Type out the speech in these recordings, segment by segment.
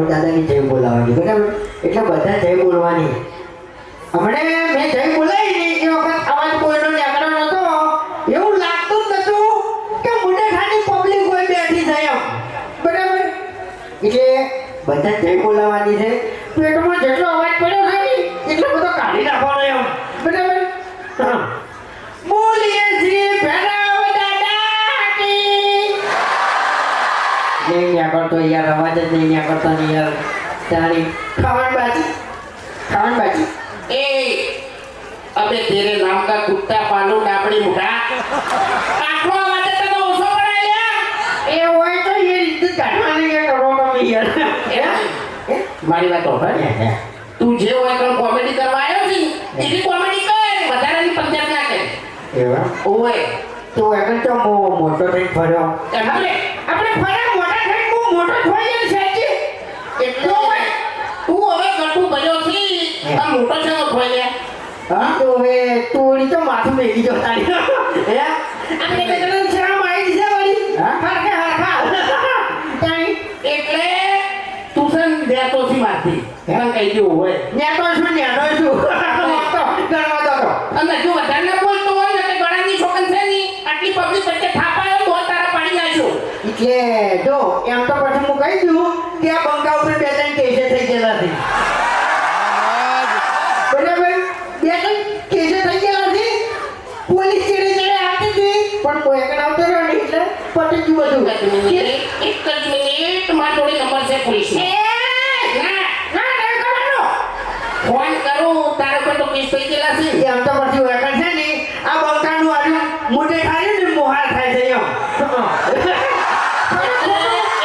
રાઠોડ દાદાની જય બોલાવવાની, બરાબર? એટલે બધા જય બોલવાની. હમણે મેં જય બોલાવી ને એ વખત અવાજ કોઈનો નીકળ્યો નતો, એવું લાગતું જ નતું કે મુંડેઠાની પબ્લિક કોઈ બેઠી છે એમ, બરાબર? એટલે બધા જય બોલાવવાની છે. પેટમાં જેટલો અવાજ પડ્યો છે ને એટલો બધો કાઢી નાખવાનો એમ, બરાબર? હા, બોલીએ શ્રી ભૈરવ દાદા કી. નહીં કરતો યાર, અવાજ જ નહીં કરતો ને યાર. તારી ખાવણ બાજી ए अबे तेरे नाम का कुत्ता पालू डापड़ी मुठा आठवा वाटे तो ओसो पड़ा लिया એ હોય તો એ રીતે કાઢવાની કે કરો તમે યાર. મારી વાત હોભળ તું જે હોય તો કોમેડી કરવા આવ્યો છે એની કોમેડી કર વધારાની પંચાયત ના કર એવા ઓય તો એકન તો મોટો થઈ ફર્યો. આપણે ફર્યા મોટા થઈ બહુ મોટો થઈ ગયો સાચી. એટલો તું હવે ગટુ બજો છી આ મોટો છે તો ખોઈ લે હા તો હવે તુડી તો માથું મેગી જો તારી હે આપણે કેટલા શરમ આવી છે વળી. હા? હરખા તાઈ એટલે તું સન દેતો છી મારતી એમ કહી દઉં હોય નેટો છું તો ગણવા દો તો. અને જો વધારે ના બોલતો હોય ને એટલે ગળાની છોકન છે ની આટલી પબ્લિક વચ્ચે થાપાયો તો તારા પાડી નાખ્યો એટલે જો એમ તો પછી હું કહી દઉં કે આ બંકા ઉપર બે ત્રણ કેસે થઈ ગયેલા છે, બરાબર? બે ત્રણ કેસે થઈ ગયેલા છે. પોલીસ ચડે આવતી હતી પણ કોઈ એક આવતો રહ્યો નહીં એટલે પતી ગયું બધું. એક જ મિનિટ મારા જોડે નંબર છે પોલીસ નો ફોન કરું તારા પર તો કેસ થઈ ગયેલા છે એમ તો પછી વેકન છે ને આ બંકાનું આવ્યું મોટે ખાય ને મોહાર થાય છે એમ.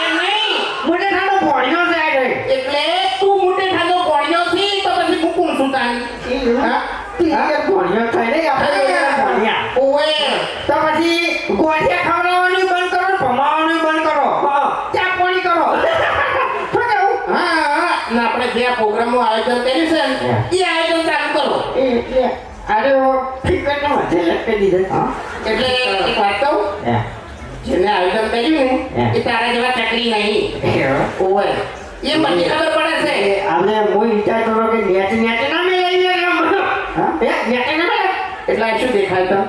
એમ નહીં મોટે ખાનો ભણ્યો છે આ ગઈ. એટલે તું મોટે ખાધો કોણ્યો થી તો પછી હુકુમ સુતાની હા ભણ્યો થાય ને આપણે ભણ્યા ઓએ તો પછી ગોઠિયા ખવડાવવાનું બંધ કરો, ભમાવાનું બંધ કરો, ચા પાણી કરો. શું કહું? હા ને આપણે જે પ્રોગ્રામનું આયોજન કર્યું છે ને એ આયોજન ચાલુ કરો એટલે અરે ફિકરનો વધે લટકી દીધો. એટલે એક વાત કહું જેને આયોજન કર્યું ને એ તારા જેવા ચકરી નહીં ઓય એ મને ખબર પડે છે આપણે હું વિચાર કરો કે નેટ ના મેળવી હા નેટ ના મેળવે એટલે આ શું દેખાય તો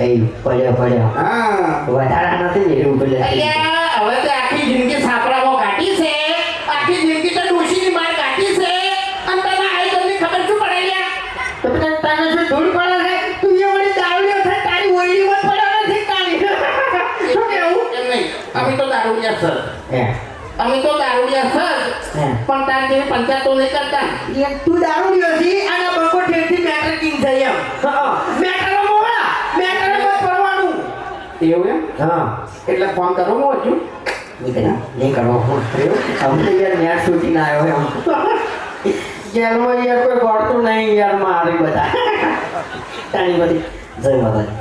એ પડ્યો હા વધારા નથી ને એવું બોલે. અલ્યા હવે તો આખી જિંદગી સાપરામાં કાઢી છે આખી જિંદગી તો ડોશીની માર કાઢી છે અને તને આયોજનની ખબર શું પડે લ્યા તો પછી તને શું ધૂળ પડે છે? તું એ વળી દારૂડિયો થાય તારી ઓઈડીમાં પડ્યો નથી તારી. શું કેવું? એમ નહીં અમે તો દારૂડિયા સર હે અમે તો દારૂડિયા સર પણ તાર જેવી પંચાયતો નહીં કરતા તું દારૂડિયો છી અને બંકો ઠેરથી મેટર કિંગ છે એમ. મેટરમાં પડવાનું. એવું એમ હા એટલે ફોન કરો હું હજુ નહીં કરવો ફોન કર્યો. અમને યાર ન્યાર શૂટિંગ આવ્યો એમ. જેલમાં યાર કોઈ ગોળતું નહીં યાર મારી બધા તારી બધી જય માતાજી.